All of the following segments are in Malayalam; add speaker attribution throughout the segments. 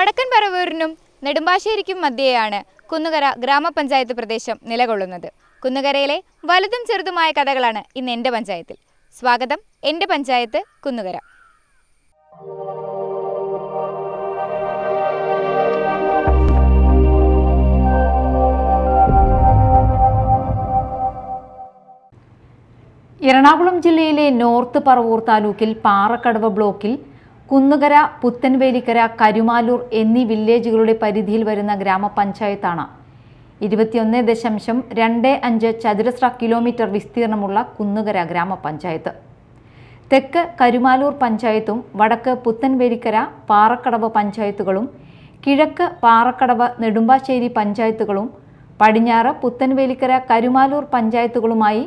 Speaker 1: വടക്കൻ പറവൂരിനും നെടുമ്പാശ്ശേരിക്കും മധ്യേയാണ് കുന്നുകര ഗ്രാമപഞ്ചായത്ത് പ്രദേശം നിലകൊള്ളുന്നത്. കുന്നുകരയിലെ വലുതും ചെറുതുമായ കഥകളാണ് ഇന്ന് എൻ്റെ പഞ്ചായത്തിൽ. സ്വാഗതം, എൻ്റെ പഞ്ചായത്ത് കുന്നുകര.
Speaker 2: എറണാകുളം ജില്ലയിലെ നോർത്ത് പറവൂർ താലൂക്കിൽ പാറക്കടവ് ബ്ലോക്കിൽ കുന്നുകര, പുത്തൻവേലിക്കര, കരുമാലൂർ എന്നീ വില്ലേജുകളുടെ പരിധിയിൽ വരുന്ന ഗ്രാമപഞ്ചായത്താണ് 21.25 ചതുരശ്ര കിലോമീറ്റർ വിസ്തീർണമുള്ള കുന്നുകര ഗ്രാമപഞ്ചായത്ത്. തെക്ക് കരുമാലൂർ പഞ്ചായത്തും വടക്ക് പുത്തൻവേലിക്കര, പാറക്കടവ് പഞ്ചായത്തുകളും കിഴക്ക് പാറക്കടവ്, നെടുമ്പാശ്ശേരി പഞ്ചായത്തുകളും പടിഞ്ഞാറ് പുത്തൻവേലിക്കര, കരുമാലൂർ പഞ്ചായത്തുകളുമായി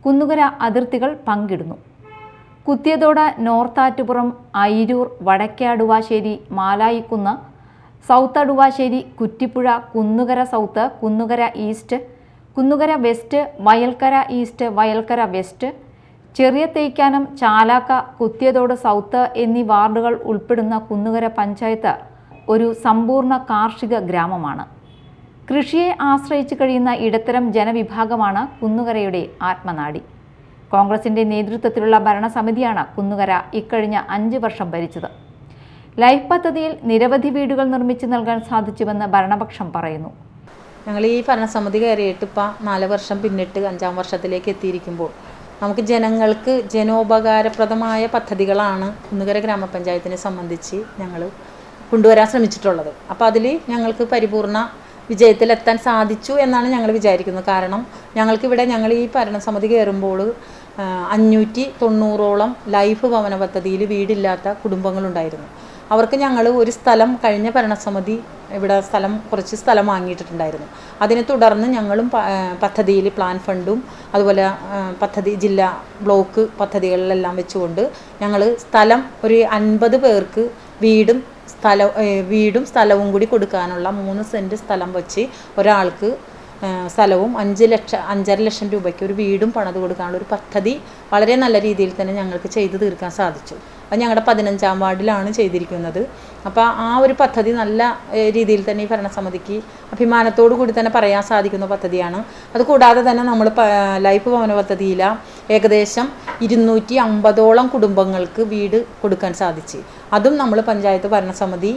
Speaker 2: കുന്നുകര അതിർത്തികൾ പങ്കിടുന്നു. Kuthiyathode, Northattupuram, Ayiroor, Vadakke Aduvassery, Malayikkunnu, south Aduvassery, Kuttippuzha, Kunnukara south, Kunnukara east, Kunnukara west, Vayalkkara east, Vayalkkara west, Cheriya Theykkanam, Chalakka, Kuthiyathode south എന്നീ വാർഡുകൾ ഉൾപ്പെടുന്ന കുന്നുകര പഞ്ചായത്ത് ഒരു സമ്പൂർണ്ണ കാർഷിക ഗ്രാമമാണ്. കൃഷിയെ ആശ്രയിച്ച് കഴിയുന്ന ഇടത്തരം ജനവിഭാഗമാണ് കുന്നുകരയുടെ ആത്മനാടി. കോൺഗ്രസിന്റെ നേതൃത്വത്തിലുള്ള ഭരണസമിതിയാണ് കുന്നുകര ഇക്കഴിഞ്ഞ 5 വർഷം ഭരിച്ചത്. ലൈഫ് പദ്ധതിയിൽ നിരവധി വീടുകൾ നിർമ്മിച്ചു നൽകാൻ സാധിച്ചുവെന്ന് ഭരണപക്ഷം പറയുന്നു.
Speaker 3: ഞങ്ങൾ ഈ ഭരണസമിതി കയറിയിട്ട് ഇപ്പോൾ 4 വർഷം പിന്നിട്ട് 5-ാം വർഷത്തിലേക്ക് എത്തിയിരിക്കുമ്പോൾ നമുക്ക് ജനങ്ങൾക്ക് ജനോപകാരപ്രദമായ പദ്ധതികളാണ് കുന്നുകര ഗ്രാമപഞ്ചായത്തിനെ സംബന്ധിച്ച് ഞങ്ങൾ കൊണ്ടുവരാൻ ശ്രമിച്ചിട്ടുള്ളത്. അപ്പോൾ അതിൽ ഞങ്ങൾക്ക് പരിപൂർണ വിജയത്തിലെത്താൻ സാധിച്ചു എന്നാണ് ഞങ്ങൾ വിചാരിക്കുന്നത്. കാരണം ഞങ്ങൾ ഈ ഭരണസമിതി കയറുമ്പോൾ 590ഓളം ലൈഫ് ഭവന പദ്ധതിയിൽ വീടില്ലാത്ത കുടുംബങ്ങളുണ്ടായിരുന്നു. അവർക്ക് ഞങ്ങൾ ഒരു സ്ഥലം, കഴിഞ്ഞ ഭരണസമിതി ഇവിടെ കുറച്ച് സ്ഥലം വാങ്ങിയിട്ടുണ്ടായിരുന്നു. അതിനെ തുടർന്ന് ഞങ്ങളും പദ്ധതിയിൽ പ്ലാൻ ഫണ്ടും അതുപോലെ പദ്ധതി ജില്ലാ ബ്ലോക്ക് പദ്ധതികളിലെല്ലാം വെച്ചുകൊണ്ട് ഞങ്ങൾ സ്ഥലം ഒരു 50 പേർക്ക് വീടും സ്ഥലവും കൂടി കൊടുക്കാനുള്ള 3 സെൻറ്റ് സ്ഥലം വെച്ച് ഒരാൾക്ക് സ്ഥലവും 5.5 ലക്ഷം രൂപയ്ക്ക് ഒരു വീടും പണിത് കൊടുക്കാനുള്ള ഒരു പദ്ധതി വളരെ നല്ല രീതിയിൽ തന്നെ ഞങ്ങൾക്ക് ചെയ്തു തീർക്കാൻ സാധിച്ചു. അത് ഞങ്ങളുടെ 15-ാം വാർഡിലാണ് ചെയ്തിരിക്കുന്നത്. അപ്പോൾ ആ ഒരു പദ്ധതി നല്ല രീതിയിൽ തന്നെ ഈ ഭരണസമിതിക്ക് അഭിമാനത്തോടു കൂടി തന്നെ പറയാൻ സാധിക്കുന്ന പദ്ധതിയാണ്. അതുകൂടാതെ തന്നെ നമ്മൾ ലൈഫ് ഭവന പദ്ധതിയിൽ ഏകദേശം 250ഓളം കുടുംബങ്ങൾക്ക് വീട് കൊടുക്കാൻ സാധിച്ചു. അതും നമ്മൾ പഞ്ചായത്ത് ഭരണസമിതി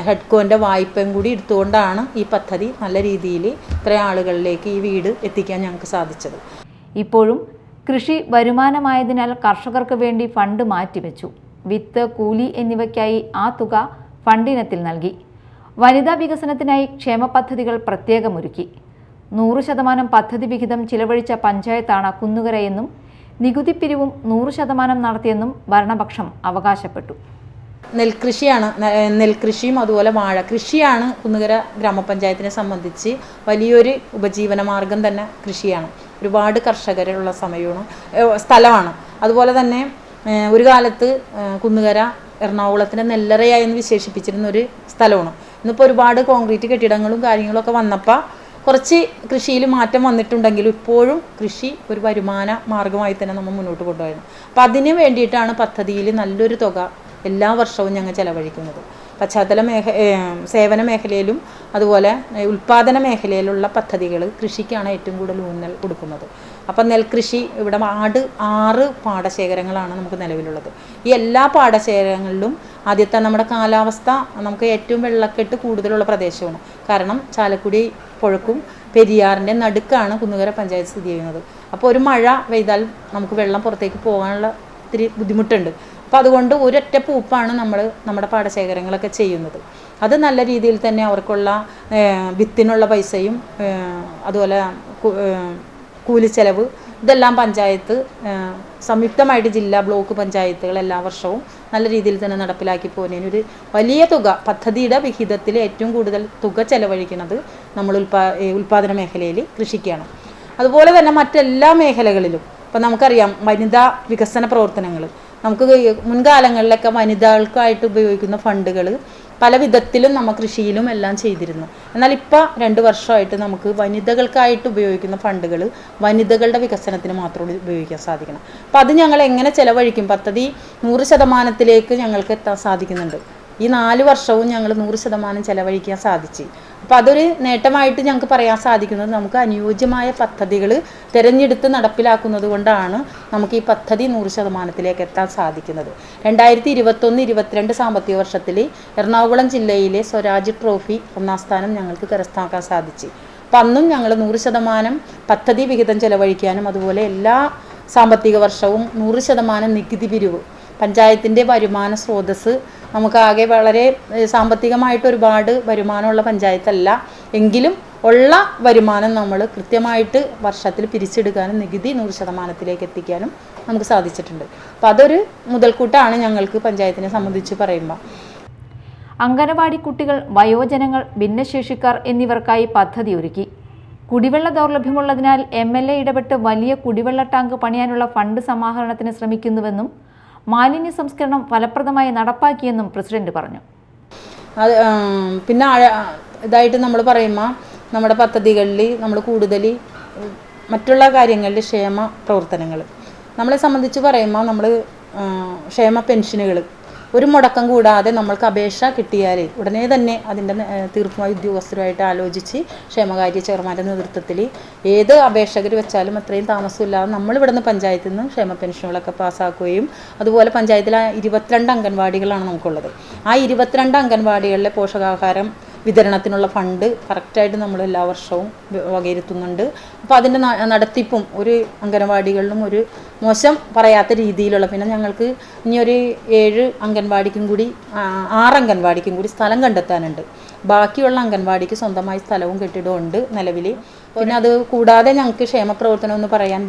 Speaker 3: ഹെഡ്കോൻ്റെ വായ്പയും കൂടി എടുത്തുകൊണ്ടാണ് ഈ പദ്ധതി നല്ല രീതിയിൽ ഇത്രയും ആളുകളിലേക്ക് ഈ വീട് എത്തിക്കാൻ ഞങ്ങൾക്ക് സാധിച്ചത്.
Speaker 2: ഇപ്പോഴും കൃഷി വരുമാനമായതിനാൽ കർഷകർക്ക് വേണ്ടി ഫണ്ട് മാറ്റിവെച്ചു. വിത്ത്, കൂലി എന്നിവയ്ക്കായി ആ തുക ഫണ്ടിനത്തിൽ നൽകി. വനിതാ വികസനത്തിനായി ക്ഷേമ പദ്ധതികൾ പ്രത്യേകമൊരുക്കി. 100% പദ്ധതി വിഹിതം ചിലവഴിച്ച പഞ്ചായത്താണ് കുന്നുകരയെന്നും നികുതി പിരിവും 100% നടത്തിയെന്നും ഭരണപക്ഷം അവകാശപ്പെട്ടു.
Speaker 3: നെൽകൃഷിയും അതുപോലെ വാഴ കൃഷിയാണ് കുന്നുകര ഗ്രാമപഞ്ചായത്തിനെ സംബന്ധിച്ച് വലിയൊരു ഉപജീവന മാർഗം തന്നെ കൃഷിയാണ്. ഒരുപാട് കർഷകരുള്ള സ്ഥലമാണ്. അതുപോലെ തന്നെ ഒരു കാലത്ത് കുന്നുകര എറണാകുളത്തിൻ്റെ നെല്ലറയായി എന്ന് വിശേഷിപ്പിച്ചിരുന്ന ഒരു സ്ഥലമാണ്. ഇന്നിപ്പോൾ ഒരുപാട് കോൺക്രീറ്റ് കെട്ടിടങ്ങളും കാര്യങ്ങളൊക്കെ വന്നപ്പോൾ കുറച്ച് കൃഷിയിൽ മാറ്റം വന്നിട്ടുണ്ടെങ്കിലും ഇപ്പോഴും കൃഷി ഒരു വരുമാന മാർഗമായി തന്നെ നമ്മൾ മുന്നോട്ട് കൊണ്ടുപോയിരുന്നു. അപ്പം അതിന് വേണ്ടിയിട്ടാണ് പദ്ധതിയിൽ നല്ലൊരു തുക എല്ലാ വർഷവും ഞങ്ങൾ ചെലവഴിക്കുന്നത്. സേവന മേഖലയിലും അതുപോലെ ഉൽപ്പാദന മേഖലയിലുള്ള പദ്ധതികൾ കൃഷിക്കാണ് ഏറ്റവും കൂടുതൽ ഊന്നൽ കൊടുക്കുന്നത്. അപ്പം നെൽകൃഷി ഇവിടെ 6 പാടശേഖരങ്ങളാണ് നമുക്ക് നിലവിലുള്ളത്. ഈ എല്ലാ പാടശേഖരങ്ങളിലും ആദ്യത്തെ നമ്മുടെ കാലാവസ്ഥ നമുക്ക് ഏറ്റവും വെള്ളക്കെട്ട് കൂടുതലുള്ള പ്രദേശമാണ്. കാരണം ചാലക്കുടി പുഴക്കും പെരിയാറിൻ്റെ നടുക്കാണ് കുന്നുകര പഞ്ചായത്ത് സ്ഥിതി ചെയ്യുന്നത്. അപ്പോൾ ഒരു മഴ പെയ്താൽ നമുക്ക് വെള്ളം പുറത്തേക്ക് പോകാനുള്ള ഇത്തിരി ബുദ്ധിമുട്ടുണ്ട്. അപ്പോൾ അതുകൊണ്ട് ഒരൊറ്റ പൂപ്പാണ് നമ്മുടെ പാടശേഖരങ്ങളൊക്കെ ചെയ്യുന്നത്. അത് നല്ല രീതിയിൽ തന്നെ അവർക്കുള്ള വിത്തിനുള്ള പൈസയും അതുപോലെ കൂലിച്ചെലവ് ഇതെല്ലാം പഞ്ചായത്ത് സംയുക്തമായിട്ട് ജില്ലാ ബ്ലോക്ക് പഞ്ചായത്തുകൾ എല്ലാ വർഷവും നല്ല രീതിയിൽ തന്നെ നടപ്പിലാക്കി പോകുന്നതിനൊരു വലിയ തുക പദ്ധതിയുടെ വിഹിതത്തിൽ ഏറ്റവും കൂടുതൽ തുക ചെലവഴിക്കുന്നത് നമ്മൾ ഉൽപ്പാദന മേഖലയിൽ കൃഷിക്കാണ്. അതുപോലെ തന്നെ മറ്റെല്ലാ മേഖലകളിലും ഇപ്പം നമുക്കറിയാം വനിതാ വികസന പ്രവർത്തനങ്ങൾ നമുക്ക് മുൻകാലങ്ങളിലൊക്കെ വനിതകൾക്കായിട്ട് ഉപയോഗിക്കുന്ന ഫണ്ടുകൾ പല വിധത്തിലും നമ്മൾ കൃഷിയിലും എല്ലാം ചെയ്തിരുന്നു. എന്നാൽ ഇപ്പോൾ 2 വർഷമായിട്ട് നമുക്ക് വനിതകൾക്കായിട്ട് ഉപയോഗിക്കുന്ന ഫണ്ടുകൾ വനിതകളുടെ വികസനത്തിന് മാത്രം ഉപയോഗിക്കാൻ സാധിക്കണം. അപ്പോൾ അത് ഞങ്ങൾ എങ്ങനെ ചെലവഴിക്കും? പദ്ധതി 100%ത്തിലേക്ക് ഞങ്ങൾക്ക് എത്താൻ സാധിക്കുന്നുണ്ട്. ഈ 4 വർഷവും ഞങ്ങൾ 100% ചെലവഴിക്കാൻ സാധിച്ചു. അപ്പോൾ അതൊരു നേട്ടമായിട്ട് ഞങ്ങൾക്ക് പറയാൻ സാധിക്കുന്നത് നമുക്ക് അനുയോജ്യമായ പദ്ധതികൾ തിരഞ്ഞെടുത്ത് നടപ്പിലാക്കുന്നത് കൊണ്ടാണ് നമുക്ക് ഈ പദ്ധതി 100%ലേക്ക് എത്താൻ സാധിക്കുന്നത്. 2021-22 സാമ്പത്തിക വർഷത്തിൽ എറണാകുളം ജില്ലയിലെ സ്വരാജ് ട്രോഫി 1ാം സ്ഥാനം ഞങ്ങൾക്ക് കരസ്ഥമാക്കാൻ സാധിച്ചു. അപ്പം അന്നും ഞങ്ങൾ 100% പദ്ധതി വിഹിതം ചെലവഴിക്കാനും അതുപോലെ എല്ലാ സാമ്പത്തിക വർഷവും 100% നികുതി പിരിവ്, പഞ്ചായത്തിൻ്റെ വരുമാന സ്രോതസ്സ് നമുക്കാകെ വളരെ സാമ്പത്തികമായിട്ട് ഒരുപാട് വരുമാനമുള്ള പഞ്ചായത്തല്ല എങ്കിലും ഉള്ള വരുമാനം നമ്മൾ കൃത്യമായിട്ട് വർഷത്തിൽ പിരിച്ചെടുക്കാനും നികുതി 100%ലേക്ക് എത്തിക്കാനും നമുക്ക് സാധിച്ചിട്ടുണ്ട്. അപ്പോൾ അതൊരു മുതൽക്കൂട്ടാണ് ഞങ്ങൾക്ക് പഞ്ചായത്തിനെ സംബന്ധിച്ച് പറയുമ്പോൾ.
Speaker 2: അംഗനവാടി കുട്ടികൾ, വയോജനങ്ങൾ, ഭിന്നശേഷിക്കാർ എന്നിവർക്കായി പദ്ധതി ഒരുക്കി. കുടിവെള്ള ദൗർലഭ്യമുള്ളതിനാൽ MLA ഇടപെട്ട് വലിയ കുടിവെള്ള ടാങ്ക് പണിയാനുള്ള ഫണ്ട് സമാഹരണത്തിന് ശ്രമിക്കുന്നുവെന്നും മാലിന്യ സംസ്കരണം ഫലപ്രദമായി നടപ്പാക്കിയെന്നും പ്രസിഡന്റ് പറഞ്ഞു.
Speaker 3: അത് പിന്നെ ഇതായിട്ട് നമ്മൾ പറയുമ്പോൾ നമ്മുടെ പദ്ധതികളിൽ നമ്മൾ കൂടുതൽ മറ്റുള്ള കാര്യങ്ങളിൽ ക്ഷേമ പ്രവർത്തനങ്ങൾ നമ്മളെ സംബന്ധിച്ച് പറയുമ്പോൾ നമ്മൾ ക്ഷേമ പെൻഷനുകൾ ഒരു മുടക്കം കൂടാതെ നമ്മൾക്ക് അപേക്ഷ കിട്ടിയാൽ ഉടനെ തന്നെ അതിൻ്റെ തീർപ്പുമായി ഉദ്യോഗസ്ഥരുമായിട്ട് ആലോചിച്ച് ക്ഷേമകാര്യ ചെയർമാൻ്റെ നേതൃത്വത്തിൽ ഏത് അപേക്ഷകർ വെച്ചാലും അത്രയും താമസമില്ലാതെ നമ്മളിവിടെ നിന്ന് പഞ്ചായത്തിൽ നിന്ന് ക്ഷേമ പെൻഷനുകളൊക്കെ പാസ്സാക്കുകയും അതുപോലെ പഞ്ചായത്തിൽ 22 അംഗൻവാടികളാണ് നമുക്കുള്ളത്. ആ 22 അംഗൻവാടികളിലെ പോഷകാഹാരം വിതരണത്തിനുള്ള ഫണ്ട് കറക്റ്റായിട്ട് നമ്മൾ എല്ലാ വർഷവും വകയിരുത്തുന്നുണ്ട്. അപ്പോൾ അതിൻ്റെ നടത്തിപ്പും ഒരു അംഗനവാടികളിലും ഒരു മോശം പറയാത്ത രീതിയിലുള്ള, പിന്നെ ഞങ്ങൾക്ക് ഇനി ഒരു 7 അംഗൻവാടിക്കും കൂടി 6 അംഗൻവാടിക്കും കൂടി സ്ഥലം കണ്ടെത്താനുണ്ട്. ബാക്കിയുള്ള അംഗൻവാടിക്ക് സ്വന്തമായി സ്ഥലവും കെട്ടിടവും ഉണ്ട് നിലവിൽ. പിന്നെ അത് കൂടാതെ ഞങ്ങൾക്ക് ക്ഷേമപ്രവർത്തനം എന്ന് പറയാൻ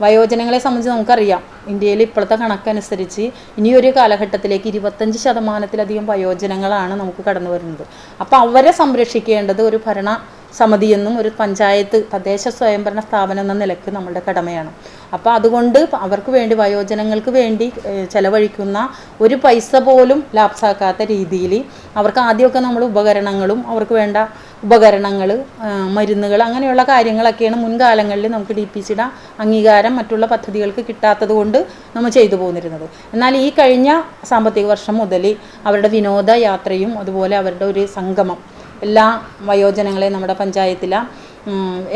Speaker 3: വയോജനങ്ങളെ സംബന്ധിച്ച് നമുക്കറിയാം, ഇന്ത്യയിൽ ഇപ്പോഴത്തെ കണക്കനുസരിച്ച് ഇനിയൊരു കാലഘട്ടത്തിലേക്ക് 25%-ലധികം വയോജനങ്ങളാണ് നമുക്ക് കടന്നു വരുന്നത്. അപ്പോൾ അവരെ സംരക്ഷിക്കേണ്ടത് ഒരു ഭരണസമിതിയെന്നും ഒരു പഞ്ചായത്ത് തദ്ദേശ സ്വയംഭരണ സ്ഥാപനം എന്ന നിലയ്ക്ക് നമ്മളുടെ കടമയാണ്. അപ്പോൾ അതുകൊണ്ട് അവർക്ക് വേണ്ടി വയോജനങ്ങൾക്ക് വേണ്ടി ചെലവഴിക്കുന്ന ഒരു പൈസ പോലും ലാപ്സാക്കാത്ത രീതിയിൽ അവർക്ക് ആദ്യമൊക്കെ നമ്മൾ ഉപകരണങ്ങളും അവർക്ക് വേണ്ട ഉപകരണങ്ങൾ, മരുന്നുകൾ, അങ്ങനെയുള്ള കാര്യങ്ങളൊക്കെയാണ് മുൻകാലങ്ങളിൽ നമുക്ക് DPCയുടെ അംഗീകാരം മറ്റുള്ള പദ്ധതികൾക്ക് കിട്ടാത്തത് കൊണ്ട് നമ്മൾ ചെയ്തു പോന്നിരുന്നത്. എന്നാൽ ഈ കഴിഞ്ഞ സാമ്പത്തിക വർഷം മുതൽ അവരുടെ വിനോദയാത്രയും അതുപോലെ അവരുടെ ഒരു സംഗമം എല്ലാ വയോജനങ്ങളെയും നമ്മുടെ പഞ്ചായത്തിലെ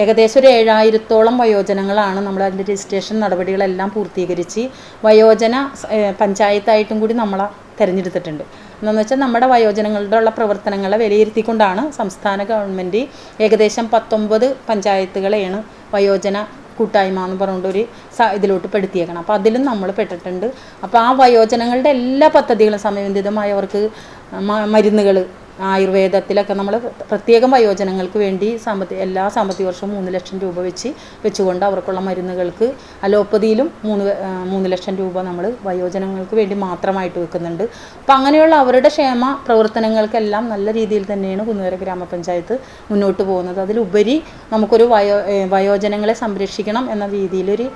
Speaker 3: ഏകദേശം ഒരു 7000-ഓളം വയോജനങ്ങളാണ് നമ്മൾ അതിൻ്റെ രജിസ്ട്രേഷൻ നടപടികളെല്ലാം പൂർത്തീകരിച്ച് വയോജന പഞ്ചായത്തായിട്ടും കൂടി നമ്മളെ തിരഞ്ഞെടുത്തിട്ടുണ്ട്. എന്നു വെച്ചാൽ നമ്മുടെ വയോജനങ്ങളുടെ ഉള്ള പ്രവർത്തനങ്ങളെ വിലയിരുത്തിക്കൊണ്ടാണ് സംസ്ഥാന ഗവൺമെൻറ് ഏകദേശം 19 പഞ്ചായത്തുകളെയാണ് വയോജന കൂട്ടായ്മ എന്ന് പറഞ്ഞുകൊണ്ടൊരു ഇതിലോട്ട് പെടുത്തിയേക്കണം. അപ്പോൾ അതിലും നമ്മൾ പെട്ടിട്ടുണ്ട്. അപ്പോൾ ആ വയോജനങ്ങളുടെ എല്ലാ പദ്ധതികളും സമയബന്ധിതമായവർക്ക് മരുന്നുകൾ, ആയുർവേദത്തിലൊക്കെ നമ്മൾ പ്രത്യേകം വയോജനങ്ങൾക്ക് വേണ്ടി എല്ലാ സാമ്പത്തിക വർഷവും 3 ലക്ഷം രൂപ വെച്ചുകൊണ്ട് അവർക്കുള്ള മരുന്നുകൾക്ക് അലോപ്പതിയിലും 3 ലക്ഷം രൂപ നമ്മൾ വയോജനങ്ങൾക്ക് വേണ്ടി മാത്രമായിട്ട് വെക്കുന്നുണ്ട്. അപ്പം അങ്ങനെയുള്ള അവരുടെ ക്ഷേമ പ്രവർത്തനങ്ങൾക്കെല്ലാം നല്ല രീതിയിൽ തന്നെയാണ് കുന്നുകര ഗ്രാമപഞ്ചായത്ത് മുന്നോട്ട് പോകുന്നത്. അതിലുപരി നമുക്കൊരു വയോജനങ്ങളെ സംരക്ഷിക്കണം എന്ന രീതിയിലൊരു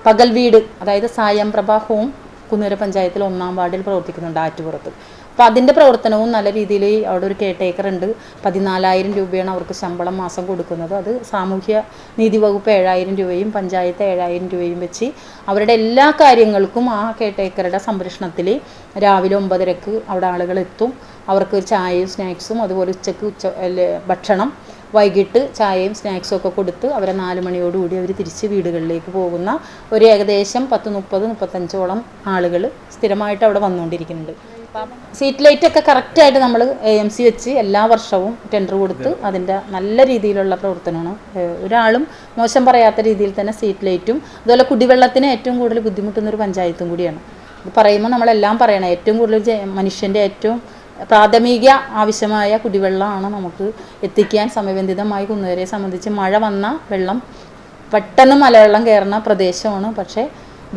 Speaker 3: പകൽ വീട്, അതായത് സായംപ്രഭ ഹോം കുന്നുകര പഞ്ചായത്തിൽ 1ാം വാർഡിൽ പ്രവർത്തിക്കുന്നുണ്ട് ആറ്റുപുറത്ത്. അപ്പോൾ അതിൻ്റെ പ്രവർത്തനവും നല്ല രീതിയിൽ അവിടെ ഒരു കെയർടേക്കർ ഉണ്ട്. 14,000 രൂപയാണ് അവർക്ക് ശമ്പളം മാസം കൊടുക്കുന്നത്. അത് സാമൂഹ്യ നീതി വകുപ്പ് 7,000 രൂപയും പഞ്ചായത്ത് 7,000 രൂപയും വെച്ച് അവരുടെ എല്ലാ കാര്യങ്ങൾക്കും ആ കെയർടേക്കറുടെ സംരക്ഷണത്തിൽ രാവിലെ 9:30 അവിടെ ആളുകൾ എത്തും. അവർക്ക് ചായയും സ്നാക്സും അതുപോലെ ഉച്ചയ്ക്ക് ഭക്ഷണം, വൈകിട്ട് ചായയും സ്നാക്സും ഒക്കെ കൊടുത്ത് അവരെ 4 മണിയോടുകൂടി അവർ തിരിച്ച് വീടുകളിലേക്ക് പോകുന്ന ഒരു ഏകദേശം 10-35ഓളം ആളുകൾ സ്ഥിരമായിട്ട് അവിടെ വന്നുകൊണ്ടിരിക്കുന്നുണ്ട്. സീറ്റ് ലൈറ്റൊക്കെ കറക്റ്റായിട്ട് നമ്മൾ AMC വെച്ച് എല്ലാ വർഷവും ടെൻഡർ കൊടുത്ത് അതിൻ്റെ നല്ല രീതിയിലുള്ള പ്രവർത്തനമാണ്. ഒരാളും മോശം പറയാത്ത രീതിയിൽ തന്നെ സീറ്റ് ലൈറ്റും അതുപോലെ കുടിവെള്ളത്തിന് ഏറ്റവും കൂടുതൽ ബുദ്ധിമുട്ടുന്നൊരു പഞ്ചായത്തും കൂടിയാണ്. ഇത് പറയുമ്പോൾ നമ്മളെല്ലാം പറയണം, ഏറ്റവും കൂടുതൽ മനുഷ്യൻ്റെ ഏറ്റവും പ്രാഥമിക ആവശ്യമായ കുടിവെള്ളമാണ് നമുക്ക് എത്തിക്കാൻ സമയബന്ധിതമായി കുന്നുകരയെ സംബന്ധിച്ച്. മഴ വന്ന വെള്ളം പെട്ടെന്ന് മലവെള്ളം കയറുന്ന പ്രദേശമാണ്, പക്ഷേ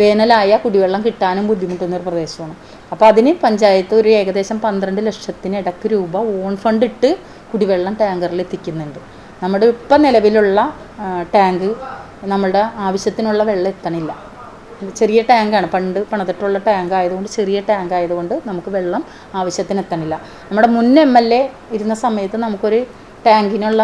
Speaker 3: വേനലായ കുടിവെള്ളം കിട്ടാനും ബുദ്ധിമുട്ടുന്നൊരു പ്രദേശമാണ്. അപ്പോൾ അതിന് പഞ്ചായത്ത് ഒരു ഏകദേശം 12 ലക്ഷത്തിനിടക്ക് രൂപ ഓൺ ഫണ്ട് ഇട്ട് കുടിവെള്ളം ടാങ്കറിൽ എത്തിക്കുന്നുണ്ട്. നമ്മുടെ ഇപ്പം നിലവിലുള്ള ടാങ്ക് നമ്മളുടെ ആവശ്യത്തിനുള്ള വെള്ളം എത്തണില്ല. ചെറിയ ടാങ്കാണ്, പണ്ട് പണിതിട്ടുള്ള ടാങ്ക് ആയതുകൊണ്ട്, ചെറിയ ടാങ്ക് ആയതുകൊണ്ട് നമുക്ക് വെള്ളം ആവശ്യത്തിന് എത്തണില്ല. നമ്മുടെ മുൻ MLA ഇരുന്ന സമയത്ത് നമുക്കൊരു ടാങ്കിനുള്ള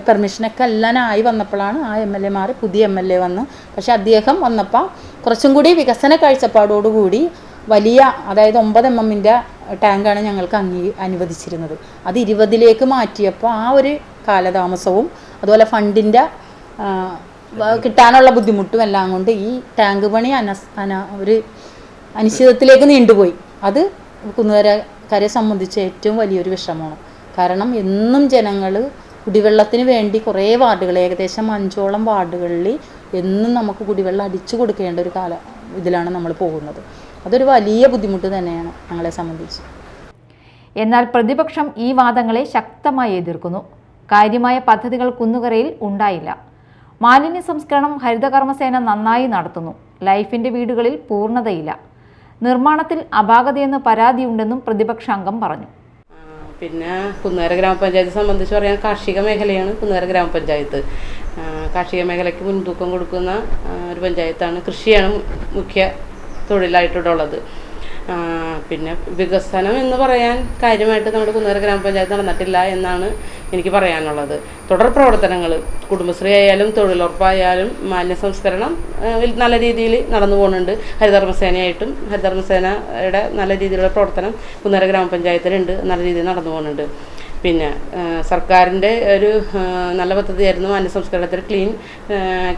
Speaker 3: പെർമിഷനൊക്കെ എല്ലാനായി വന്നപ്പോഴാണ് ആ MLA മാറി പുതിയ MLA വന്ന്. പക്ഷേ അദ്ദേഹം വന്നപ്പോൾ കുറച്ചും കൂടി വികസന കാഴ്ചപ്പാടോടുകൂടി വലിയ, അതായത് 9 mm ടാങ്കാണ് ഞങ്ങൾക്ക് അനുവദിച്ചിരുന്നത്. അത് 20ലേക്ക് മാറ്റിയപ്പോൾ ആ ഒരു കാലതാമസവും അതുപോലെ ഫണ്ടിൻ്റെ കിട്ടാനുള്ള ബുദ്ധിമുട്ടും എല്ലാം കൊണ്ട് ഈ ടാങ്ക് പണി ഒരു അനിശ്ചിതത്തിലേക്ക് നീണ്ടുപോയി. അത് കുന്നുകരക്കാരെ സംബന്ധിച്ച് ഏറ്റവും വലിയൊരു വിഷമമാണ്. കാരണം എന്നും ജനങ്ങൾ കുടിവെള്ളത്തിന് വേണ്ടി കുറേ വാർഡുകൾ, ഏകദേശം 5ഓളം വാർഡുകളിൽ എന്നും നമുക്ക് കുടിവെള്ളം അടിച്ചു കൊടുക്കേണ്ട ഒരു ഇതിലാണ് നമ്മൾ പോകുന്നത്. അതൊരു വലിയ ബുദ്ധിമുട്ട് തന്നെയാണ് ഞങ്ങളെ സംബന്ധിച്ച്.
Speaker 2: എന്നാൽ പ്രതിപക്ഷം ഈ വാദങ്ങളെ ശക്തമായി എതിർക്കുന്നു. കാര്യമായ പദ്ധതികൾ കുന്നുകരയിൽ ഉണ്ടായില്ല. മാലിന്യ സംസ്കരണം ഹരിതകർമ്മസേന നന്നായി നടത്തുന്നു. ലൈഫിൻ്റെ വീടുകളിൽ പൂർണ്ണതയില്ല. നിർമ്മാണത്തിൽ അപാകതയെന്ന് പരാതിയുണ്ടെന്നും പ്രതിപക്ഷാംഗം പറഞ്ഞു.
Speaker 4: പിന്നെ കുന്നുകര ഗ്രാമപഞ്ചായത്തെ സംബന്ധിച്ച് പറയാൻ കാർഷിക മേഖലയാണ് കുന്നുകര ഗ്രാമപഞ്ചായത്ത്. കാർഷിക മേഖലയ്ക്ക് മുൻതൂക്കം കൊടുക്കുന്ന ഒരു പഞ്ചായത്താണ്. കൃഷിയാണ് മുഖ്യ തൊഴിലായിട്ടുള്ളത്. പിന്നെ വികസനം എന്ന് പറയാൻ കാര്യമായിട്ട് നമ്മുടെ കുന്നുകര ഗ്രാമപഞ്ചായത്ത് നടന്നിട്ടില്ല എന്നാണ് എനിക്ക് പറയാനുള്ളത്. തുടർ പ്രവർത്തനങ്ങൾ കുടുംബശ്രീ ആയാലും തൊഴിലുറപ്പായാലും മാലിന്യ സംസ്കരണം നല്ല രീതിയിൽ നടന്നു പോകുന്നുണ്ട്. ഹരിതകർമ്മസേനയുടെ നല്ല രീതിയിലുള്ള പ്രവർത്തനം കുന്നുകര ഗ്രാമപഞ്ചായത്തിലുണ്ട്, നല്ല രീതിയിൽ നടന്നു പോകുന്നുണ്ട്. പിന്നെ സർക്കാരിൻ്റെ ഒരു നല്ല പദ്ധതിയായിരുന്നു മാലിന്യ സംസ്കരണത്തിൽ ക്ലീൻ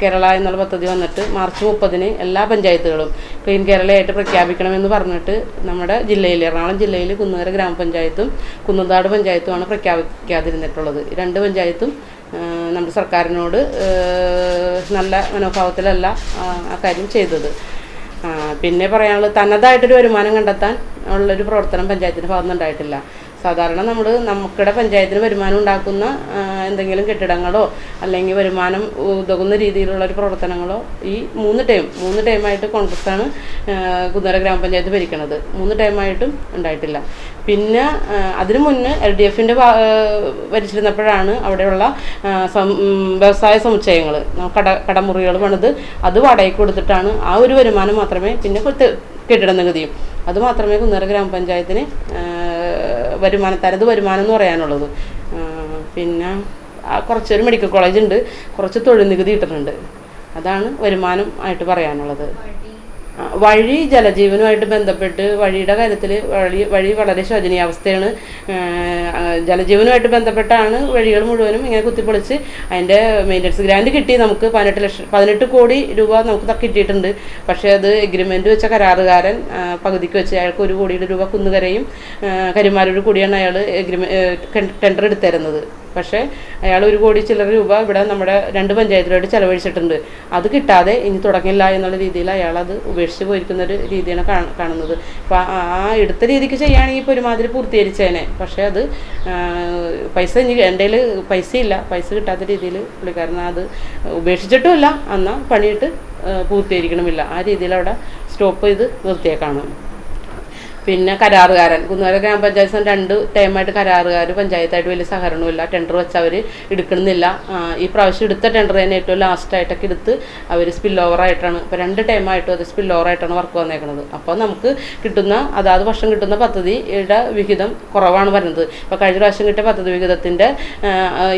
Speaker 4: കേരള എന്നുള്ള പദ്ധതി വന്നിട്ട് മാർച്ച് 30 എല്ലാ പഞ്ചായത്തുകളും ക്ലീൻ കേരളയായിട്ട് പ്രഖ്യാപിക്കണമെന്ന് പറഞ്ഞിട്ട് നമ്മുടെ ജില്ലയിൽ, എറണാകുളം ജില്ലയിൽ കുന്നുകര ഗ്രാമപഞ്ചായത്തും കുന്നന്താട് പഞ്ചായത്തുമാണ് പ്രഖ്യാപിക്കാതിരുന്നിട്ടുള്ളത്. 2 പഞ്ചായത്തും നമ്മുടെ സർക്കാരിനോട് നല്ല മനോഭാവത്തിലല്ല ആ കാര്യം ചെയ്തത്. പിന്നെ പറയാനുള്ളത്, തനതായിട്ടൊരു വരുമാനം കണ്ടെത്താൻ ഉള്ളൊരു പ്രവർത്തനം പഞ്ചായത്തിൻ്റെ ഭാഗത്തുനിന്നുണ്ടായിട്ടില്ല. സാധാരണ നമുക്കിടെ പഞ്ചായത്തിന് വരുമാനം ഉണ്ടാക്കുന്ന എന്തെങ്കിലും കെട്ടിടങ്ങളോ അല്ലെങ്കിൽ വരുമാനം ഉതകുന്ന രീതിയിലുള്ള ഒരു പ്രവർത്തനങ്ങളോ ഈ 3 ടൈമായിട്ട് കോൺഗ്രസ്സാണ് കുന്നുകര ഗ്രാമപഞ്ചായത്ത് ഭരിക്കുന്നത്. 3 ടൈമായിട്ടും ഉണ്ടായിട്ടില്ല. പിന്നെ അതിനു മുന്നേ LDFൻ്റെ ഭരിച്ചിരുന്നപ്പോഴാണ് അവിടെയുള്ള വ്യവസായ സമുച്ചയങ്ങൾ, കടമുറികൾ പണിത് അത് വാടകയ്ക്ക് കൊടുത്തിട്ടാണ് ആ ഒരു വരുമാനം മാത്രമേ, പിന്നെ കെട്ടിട നികുതിയും, അത് മാത്രമേ കുന്നുകര ഗ്രാമപഞ്ചായത്തിന് തനത് വരുമാനം എന്ന് പറയാനുള്ളത്. പിന്നെ കുറച്ചൊരു മെഡിക്കൽ കോളേജ് ഉണ്ട്, കുറച്ച് തൊഴിൽ നികുതി കിട്ടുന്നുണ്ട്. അതാണ് വരുമാനം ആയിട്ട് പറയാനുള്ളത്. വഴി ജലജീവനുമായിട്ട് ബന്ധപ്പെട്ട് വഴിയുടെ കാര്യത്തിൽ വഴി വളരെ ശോചനീയാവസ്ഥയാണ്. ജലജീവനുമായിട്ട് ബന്ധപ്പെട്ടാണ് വഴികൾ മുഴുവനും ഇങ്ങനെ കുത്തിപ്പൊളിച്ച് അതിൻ്റെ മെയിൻ്റനൻസ് ഗ്രാൻഡ് കിട്ടി. നമുക്ക് 18 കോടി രൂപ നമുക്ക് കിട്ടിയിട്ടുണ്ട്. പക്ഷേ അത് എഗ്രിമെൻറ്റ് വെച്ച കരാറുകാരൻ പകുതിക്ക് വെച്ച് അയാൾക്ക് 1 കോടി രൂപ കുന്നുകരയും കരിമാരൂർ കൂടിയാണ് അയാൾ ടെൻഡർ എടുത്തിരുന്നത്. പക്ഷേ അയാൾ 1 കോടി ചില്ലറ രൂപ ഇവിടെ നമ്മുടെ 2 പഞ്ചായത്തിലായിട്ട് ചിലവഴിച്ചിട്ടുണ്ട്. അത് കിട്ടാതെ ഇനി തുടങ്ങില്ല എന്നുള്ള രീതിയിൽ അയാളത് ഉപേക്ഷിച്ച് പോയിരിക്കുന്നൊരു രീതിയാണ് കാണുന്നത്. അപ്പോൾ ആ എടുത്ത രീതിക്ക് ചെയ്യുകയാണെങ്കിൽ ഇപ്പോൾ ഒരുമാതിരി പൂർത്തീകരിച്ചേനെ. പക്ഷേ അത് പൈസ ഇനി എൻ്റെ കയ്യിൽ പൈസയില്ല, പൈസ കിട്ടാത്ത രീതിയിൽ പുള്ളിക്കാരൻ അത് ഉപേക്ഷിച്ചിട്ടുമില്ല, എന്നാൽ പണിയിട്ട് പൂർത്തീകരിക്കണമില്ല. ആ രീതിയിൽ അവിടെ സ്റ്റോപ്പ് ചെയ്ത് നിർത്തിയേക്കാണ്. പിന്നെ കരാറുകാരൻ കുന്നുകര ഗ്രാമപഞ്ചായത്ത് 2 ടൈമായിട്ട് കരാറുകാർ പഞ്ചായത്തായിട്ട് വലിയ സഹകരണമില്ല. ടെൻഡർ വെച്ച് അവർ എടുക്കണമെന്നില്ല. ഈ പ്രാവശ്യം എടുത്ത ടെൻഡർ തന്നെ ഏറ്റവും ലാസ്റ്റായിട്ടൊക്കെ എടുത്ത് അവർ സ്പിൽ ഓവറായിട്ടാണ്, ഇപ്പോൾ 2 ടൈമായിട്ടും അത് സ്പിൽ ഓവറായിട്ടാണ് വർക്ക് വന്നേക്കുന്നത്. അപ്പോൾ നമുക്ക് കിട്ടുന്ന അതാത് വർഷം കിട്ടുന്ന പദ്ധതിയുടെ വിഹിതം കുറവാണ് വരുന്നത്. ഇപ്പോൾ കഴിഞ്ഞ പ്രാവശ്യം കിട്ടിയ പദ്ധതി വിഹിതത്തിൻ്റെ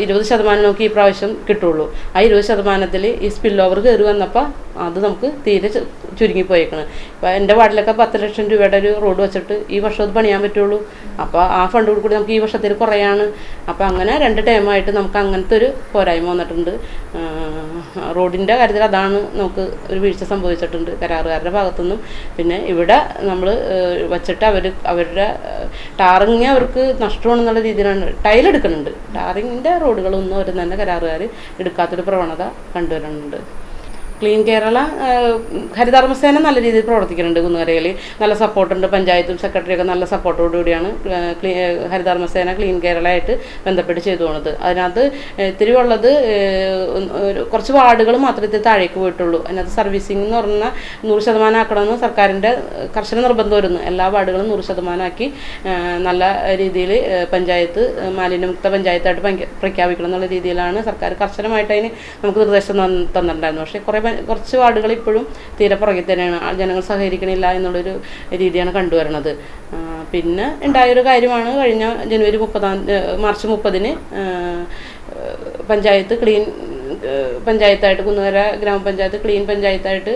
Speaker 4: 20% നമുക്ക് ഈ പ്രാവശ്യം കിട്ടുള്ളൂ. ആ 20% ഈ സ്പിൽ ഓവർ കയറി വന്നപ്പോൾ അത് നമുക്ക് തീരെ ചുരുങ്ങിപ്പോയേക്കണം. ഇപ്പോൾ എൻ്റെ വാർഡിലൊക്കെ 10 ലക്ഷം രൂപയുടെ ഒരു റോഡ് വെച്ചിട്ട് ഈ വർഷം അത് പണിയാൻ പറ്റുള്ളൂ. അപ്പോൾ ആ ഫണ്ട് കൂടി നമുക്ക് ഈ വർഷത്തിൽ കുറയാണ്. അപ്പോൾ അങ്ങനെ 2 ടൈമായിട്ട് നമുക്ക് അങ്ങനത്തെ ഒരു പോരായ്മ വന്നിട്ടുണ്ട്. റോഡിൻ്റെ കാര്യത്തിൽ അതാണ് നമുക്ക് ഒരു വീഴ്ച സംഭവിച്ചിട്ടുണ്ട് കരാറുകാരുടെ ഭാഗത്തുനിന്നും. പിന്നെ ഇവിടെ നമ്മൾ വച്ചിട്ട് അവരുടെ ടാറിങ് അവർക്ക് നഷ്ടമാണെന്നുള്ള രീതിയിലാണ് ടൈലെടുക്കുന്നുണ്ട്. ടാറിങ്ങിൻ്റെ റോഡുകളൊന്നും അവർ തന്നെ കരാറുകാർ എടുക്കാത്തൊരു പ്രവണത കണ്ടുവരുന്നുണ്ട്. ക്ലീൻ കേരള ഹരിതകർമ്മസേന നല്ല രീതിയിൽ പ്രവർത്തിക്കുന്നുണ്ട്. കുന്നുകരയിൽ നല്ല സപ്പോർട്ടുണ്ട്. പഞ്ചായത്തും സെക്രട്ടറിയൊക്കെ നല്ല സപ്പോർട്ടോടുകൂടിയാണ് ഹരിതകർമ്മസേന ക്ലീൻ കേരളയായിട്ട് ബന്ധപ്പെട്ട് ചെയ്തു പോകുന്നത്. അതിനകത്ത് ഇത്തിരി ഉള്ളത് കുറച്ച് വാർഡുകൾ മാത്രമേ ഇത്തിരി താഴേക്ക് പോയിട്ടുള്ളൂ. അതിനകത്ത് സർവീസിംഗ് എന്ന് പറഞ്ഞാൽ 100% ആക്കണമെന്ന് സർക്കാരിൻ്റെ കർശന നിർബന്ധം വരുന്നു. എല്ലാ വാർഡുകളും 100% ആക്കി നല്ല രീതിയിൽ പഞ്ചായത്ത് മാലിന്യമുക്ത പഞ്ചായത്തായിട്ട് പ്രഖ്യാപിക്കണം എന്നുള്ള രീതിയിലാണ് സർക്കാർ കർശനമായിട്ട് അതിന് നമുക്ക് നിർദ്ദേശം തന്നിട്ടുണ്ടായിരുന്നു. പക്ഷേ കുറച്ച് വാർഡുകൾ ഇപ്പോഴും തീരെ പുറകിൽ തന്നെയാണ്. ജനങ്ങൾ സഹകരിക്കണില്ല എന്നുള്ളൊരു രീതിയാണ് കണ്ടുവരുന്നത്. പിന്നെ ഉണ്ടായൊരു കാര്യമാണ് കഴിഞ്ഞ മാർച്ച് 30 പഞ്ചായത്ത് ക്ലീൻ പഞ്ചായത്തായിട്ട് കുന്നുകര ഗ്രാമപഞ്ചായത്ത് ക്ലീൻ പഞ്ചായത്തായിട്ട്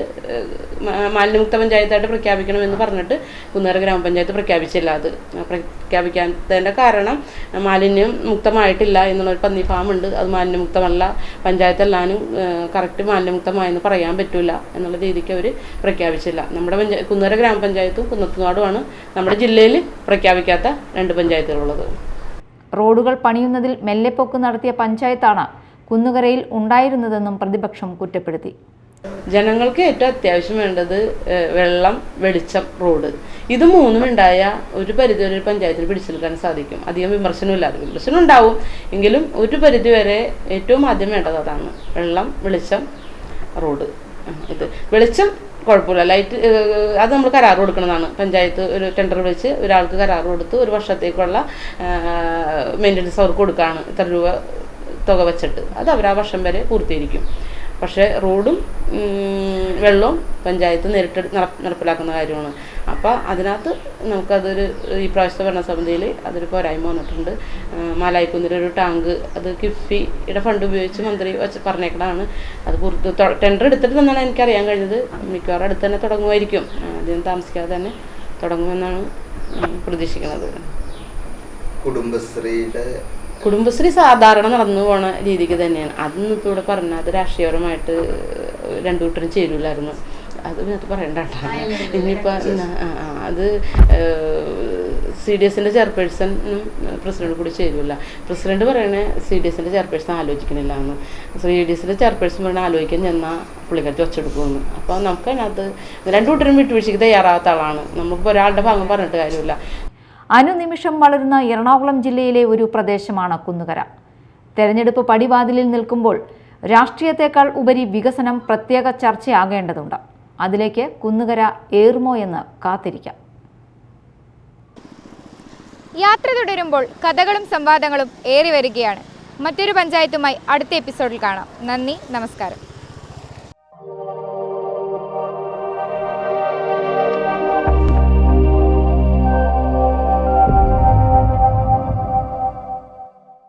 Speaker 4: മാലിന്യമുക്ത പഞ്ചായത്തായിട്ട് പ്രഖ്യാപിക്കണമെന്ന് പറഞ്ഞിട്ട് കുന്നുകര ഗ്രാമപഞ്ചായത്ത് പ്രഖ്യാപിച്ചില്ല. അത് പ്രഖ്യാപിക്കാത്തതിൻ്റെ കാരണം മാലിന്യം മുക്തമായിട്ടില്ല എന്നുള്ളൊരു പന്നി ഫാമുണ്ട്. അത് മാലിന്യമുക്തമല്ല, പഞ്ചായത്തെല്ലാനും കറക്റ്റ് മാലിന്യമുക്തമായെന്ന് പറയാൻ പറ്റില്ല എന്നുള്ള രീതിക്ക് അവർ പ്രഖ്യാപിച്ചില്ല. നമ്മുടെ കുന്നുകര ഗ്രാമപഞ്ചായത്തും കുന്നത്തുനാടുമാണ് നമ്മുടെ ജില്ലയിൽ പ്രഖ്യാപിക്കാത്ത 2 പഞ്ചായത്തുകളുള്ളത്.
Speaker 2: റോഡുകൾ പണിയുന്നതിൽ മെല്ലെപ്പൊക്ക് നടത്തിയ പഞ്ചായത്താണ് കുന്നുകരയിൽ ഉണ്ടായിരുന്നതെന്നും പ്രതിപക്ഷം കുറ്റപ്പെടുത്തി.
Speaker 4: ജനങ്ങൾക്ക് ഏറ്റവും അത്യാവശ്യം വേണ്ടത് വെള്ളം, വെളിച്ചം, റോഡ്. ഇത് മൂന്നും ഉണ്ടായ ഒരു പരിധി വരെ ഒരു പഞ്ചായത്തിന് പിടിച്ചു നിൽക്കാൻ സാധിക്കും. അധികം വിമർശനമില്ലാതെ, വിമർശനം ഉണ്ടാവും എങ്കിലും ഒരു പരിധി വരെ ഏറ്റവും ആദ്യം വേണ്ടത് അതാണ്: വെള്ളം, വെളിച്ചം, റോഡ്. ഇത് വെളിച്ചം കുഴപ്പമില്ല, ലൈറ്റ് അത് നമ്മൾ കരാർ കൊടുക്കുന്നതാണ്. പഞ്ചായത്ത് ഒരു ടെൻഡർ വെച്ച് ഒരാൾക്ക് കരാർ കൊടുത്ത് 1 വർഷത്തേക്കുള്ള മെയിൻ്റനൻസ് അവർക്ക് കൊടുക്കുകയാണ്. ഇത്ര രൂപ തുക വെച്ചിട്ട് അത് അവർ ആ വർഷം വരെ പൂർത്തീകരിക്കും. പക്ഷേ റോഡും വെള്ളവും പഞ്ചായത്ത് നേരിട്ട് നടപ്പിലാക്കുന്ന കാര്യമാണ്. അപ്പോൾ അതിനകത്ത് നമുക്കതൊരു ഈ പ്രാവശ്യത്തെ ഭരണസമിതിയിൽ അതൊരു പോരായ്മ വന്നിട്ടുണ്ട്. മാലായിക്കുന്നിലൊരു ടാങ്ക് അത് കിഫ്ബിയുടെ ഫണ്ട് ഉപയോഗിച്ച് മന്ത്രി പറഞ്ഞേക്കണതാണ്. അത് ടെൻഡർ എടുത്തിട്ട് തന്നെയാണ് എനിക്കറിയാൻ കഴിഞ്ഞത്. മിക്കവാറും അടുത്ത് തന്നെ തുടങ്ങുമായിരിക്കും, അധികം താമസിക്കാതെ തന്നെ തുടങ്ങുമെന്നാണ് പ്രതീക്ഷിക്കുന്നത്. കുടുംബശ്രീ സാധാരണ നടന്നു പോണ രീതിക്ക് തന്നെയാണ്. അതൊന്നും ഇപ്പോൾ ഇവിടെ പറഞ്ഞാൽ അത് രാഷ്ട്രീയപരമായിട്ട് 2 കൂട്ടരും ചേരൂലായിരുന്നു. അത് ഇതിനകത്ത് പറയണ്ട. ഇനിയിപ്പോൾ അത് CDSൻ്റെ ചെയർപേഴ്സണും പ്രസിഡന്റ് കൂടി ചേരില്ല. പ്രസിഡന്റ് പറയണേ CDSൻ്റെ ചെയർപേഴ്സൺ ആലോചിക്കണില്ല എന്ന്. CDSൻ്റെ ചെയർപേഴ്സൺ പറഞ്ഞാൽ ആലോചിക്കാൻ ചെന്നാൽ പുള്ളിക്കാരത്തി ഒച്ചെടുക്കുമെന്ന്. അപ്പോൾ നമുക്കതിനകത്ത് 2 കൂട്ടരും വിട്ടുവീഴ്ചയ്ക്ക് തയ്യാറാകാത്ത ആളാണ്. നമുക്കിപ്പോൾ ഒരാളുടെ ഭാഗം പറഞ്ഞിട്ട് കാര്യമില്ല.
Speaker 2: അനുനിമിഷം വളരുന്ന എറണാകുളം ജില്ലയിലെ ഒരു പ്രദേശമാണ് കുന്നുകര. തെരഞ്ഞെടുപ്പ് പടിവാതിലിൽ നിൽക്കുമ്പോൾ രാഷ്ട്രീയത്തെക്കാൾ ഉപരി വികസനം പ്രത്യേക ചർച്ചയാകേണ്ടതുണ്ട്. അതിലേക്ക് കുന്നുകര ഏറുമോ എന്ന് കാത്തിരിക്കാം.
Speaker 1: യാത്ര തുടരുമ്പോൾ കഥകളും സംവാദങ്ങളും ഏറി വരികയാണ്. മറ്റൊരു പഞ്ചായത്തുമായി അടുത്ത എപ്പിസോഡിൽ കാണാം. നന്ദി, നമസ്കാരം.